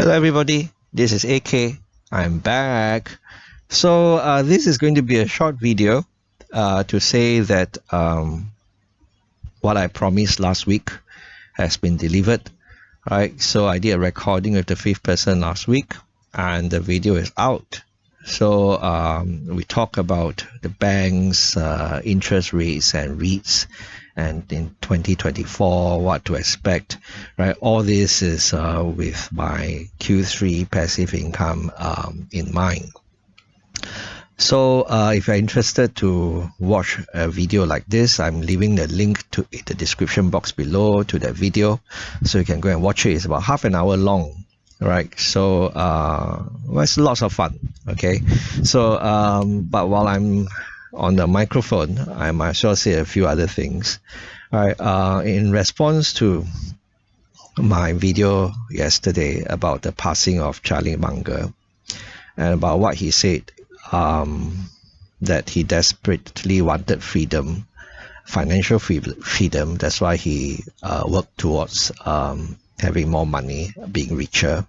Hello, everybody. This is AK. I'm back. So this is going to be a short video to say that what I promised last week has been delivered. Right. So I did a recording with the fifth person last week, and the video is out. So we talk about the banks, interest rates, and REITs, and in 2024, what to expect, right? All this is with my Q3 passive income in mind. So if you're interested to watch a video like this, I'm leaving the link to in the description box below to that video, so you can go and watch it. It's about half an hour long. Right, so well, it's lots of fun. Okay, so but while I'm on the microphone, I might as well say a few other things. All right, in response to my video yesterday about the passing of Charlie Munger and about what he said, that he desperately wanted freedom, financial freedom. That's why he worked towards having more money, being richer.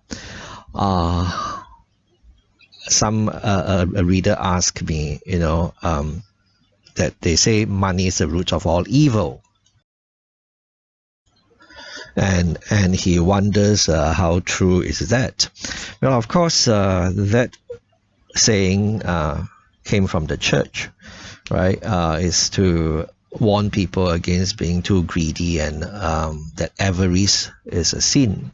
Some a reader asked me, that they say money is the root of all evil, and he wonders how true is that. Well, of course, that saying came from the church, right? Is to warn people against being too greedy, and that avarice is a sin,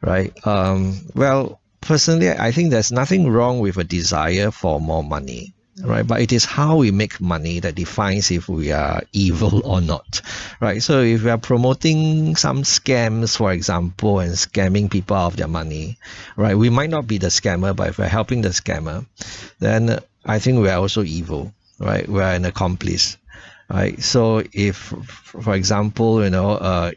right? Well, personally, I think there's nothing wrong with a desire for more money, right? But it is how we make money that defines if we are evil or not, right? So if we are promoting some scams, for example, and scamming people out of their money, right, we might not be the scammer, but if we're helping the scammer, then I think we are also evil, right? We are an accomplice. Right. So if, for example,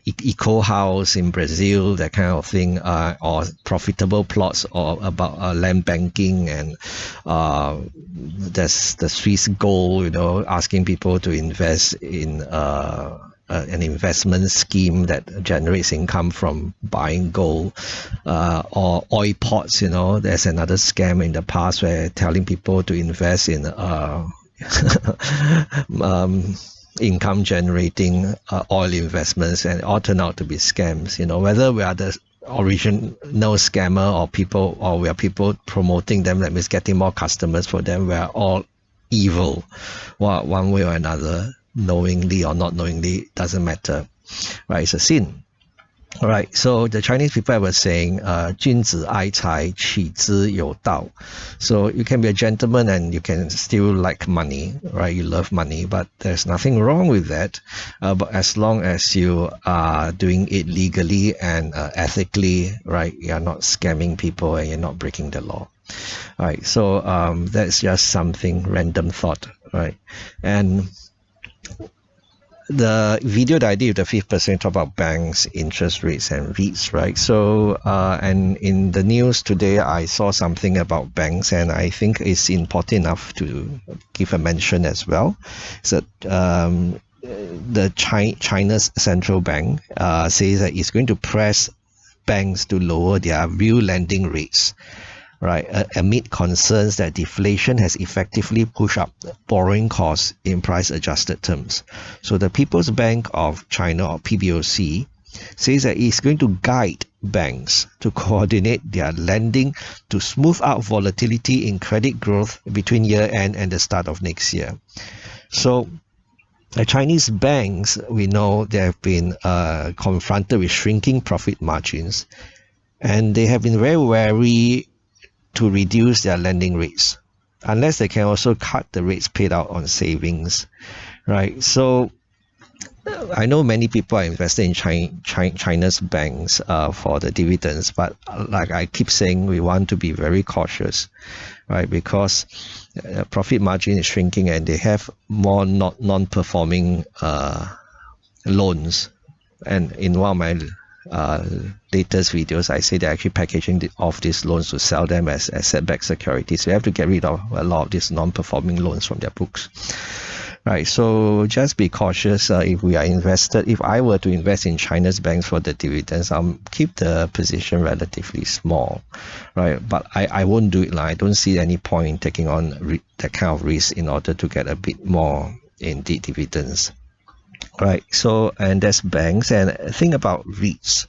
eco house in Brazil, that kind of thing, or profitable plots, or about land banking, and there's the Swiss gold, asking people to invest in an investment scheme that generates income from buying gold, or oil pots. There's another scam in the past where telling people to invest in income generating oil investments, and all turn out to be scams. Whether we are the original scammer or people, or we are people promoting them, that means getting more customers for them, we are all evil, one way or another, knowingly or not knowingly, doesn't matter, right? It's a sin. All right, so the Chinese people were saying, 君子爱财，取之有道. So you can be a gentleman and you can still like money, right? You love money, but there's nothing wrong with that. But as long as you are doing it legally and ethically, right? You're not scamming people and you're not breaking the law. All right, so that's just something random thought, right? And the video that I did with the fifth person talk about banks, interest rates, and REITs, right? So, and in the news today, I saw something about banks, and I think it's important enough to give a mention as well. So, the China's central bank says that it's going to press banks to lower their real lending rates, right, amid concerns that deflation has effectively pushed up borrowing costs in price-adjusted terms. So the People's Bank of China, or PBOC, says that it's going to guide banks to coordinate their lending to smooth out volatility in credit growth between year-end and the start of next year. So the Chinese banks, we know they have been confronted with shrinking profit margins, and they have been very wary to reduce their lending rates, unless they can also cut the rates paid out on savings, right? So I know many people are invested in China's banks for the dividends, but like I keep saying, we want to be very cautious, right? Because profit margin is shrinking and they have more non-performing loans. And in one of my latest videos, I say they're actually packaging off these loans to sell them as asset-backed securities. So you have to get rid of a lot of these non-performing loans from their books. right? So just be cautious if we are invested. If I were to invest in China's banks for the dividends, I'll keep the position relatively small, right? But I won't do it. I don't see any point in taking on that kind of risk in order to get a bit more in the dividends. Right. So, and there's banks, and think about REITs.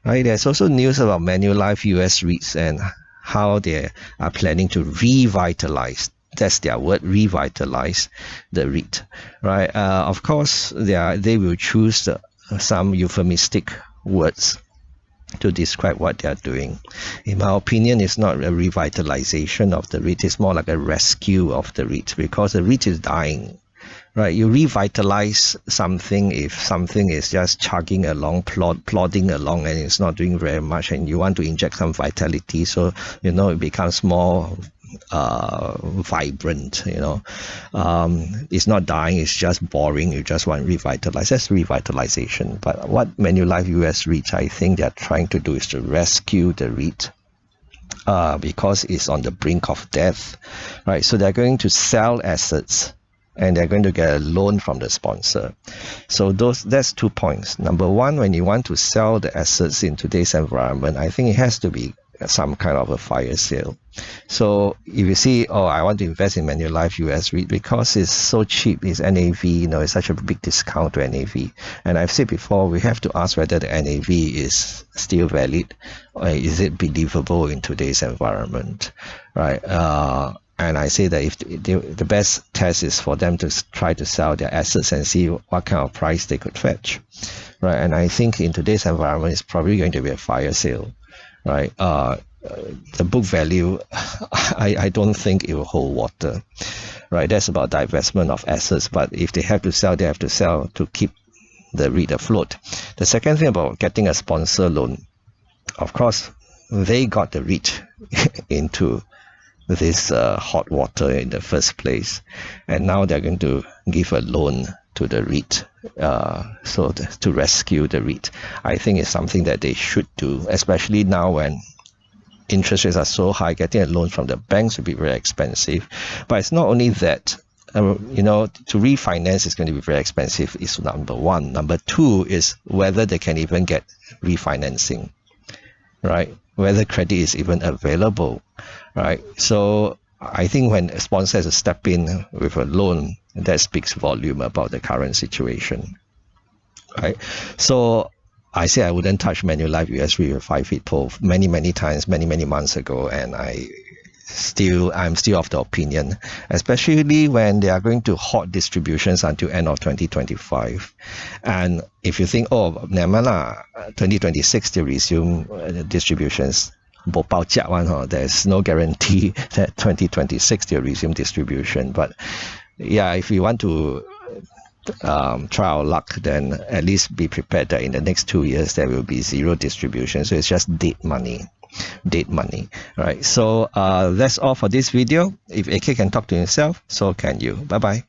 Right. There's also news about Manulife US REITs and how they are planning to revitalize. That's their word, revitalize the REIT. Right. Of course, they will choose some euphemistic words to describe what they are doing. In my opinion, it's not a revitalization of the REIT. It's more like a rescue of the REIT, because the REIT is dying. Right, you revitalize something if something is just chugging along, plodding along, and it's not doing very much, and you want to inject some vitality, so it becomes more vibrant. It's not dying; it's just boring. You just want to revitalize. That's revitalization. But what Manulife US REIT, I think they're trying to do is to rescue the REIT. Because it's on the brink of death, right? So they're going to sell assets, and they're going to get a loan from the sponsor. So that's 2 points. Number one, when you want to sell the assets in today's environment, I think it has to be some kind of a fire sale. So if you see, I want to invest in Manulife US REIT because it's so cheap, it's NAV, it's such a big discount to NAV. And I've said before, we have to ask whether the NAV is still valid, or is it believable in today's environment, right? And I say that if the best test is for them to try to sell their assets and see what kind of price they could fetch, right? And I think in today's environment, it's probably going to be a fire sale, right? The book value, I don't think it will hold water, right? That's about divestment of assets, but if they have to sell, they have to sell to keep the REIT afloat. The second thing about getting a sponsor loan, of course, they got the REIT into this hot water in the first place, and now they're going to give a loan to the REIT, so to rescue the REIT. I think it's something that they should do, especially now when interest rates are so high. Getting a loan from the banks would be very expensive. But it's not only that. To refinance is going to be very expensive, is number one. Number two is whether they can even get refinancing, right? Whether credit is even available, right? So I think when a sponsor has to step in with a loan, that speaks volume about the current situation, right? So I say I wouldn't touch Manulife US REIT with 5 feet pole many times, many months ago, and I'm still of the opinion, especially when they are going to halt distributions until end of 2025. And if you think, never mind, 2026 they resume distributions, there's no guarantee that 2026 they'll resume distribution. But yeah, if we want to try our luck, then at least be prepared that in the next 2 years there will be zero distribution. So it's just dead money. Right? So that's all for this video. If AK can talk to himself, so can you. Bye bye.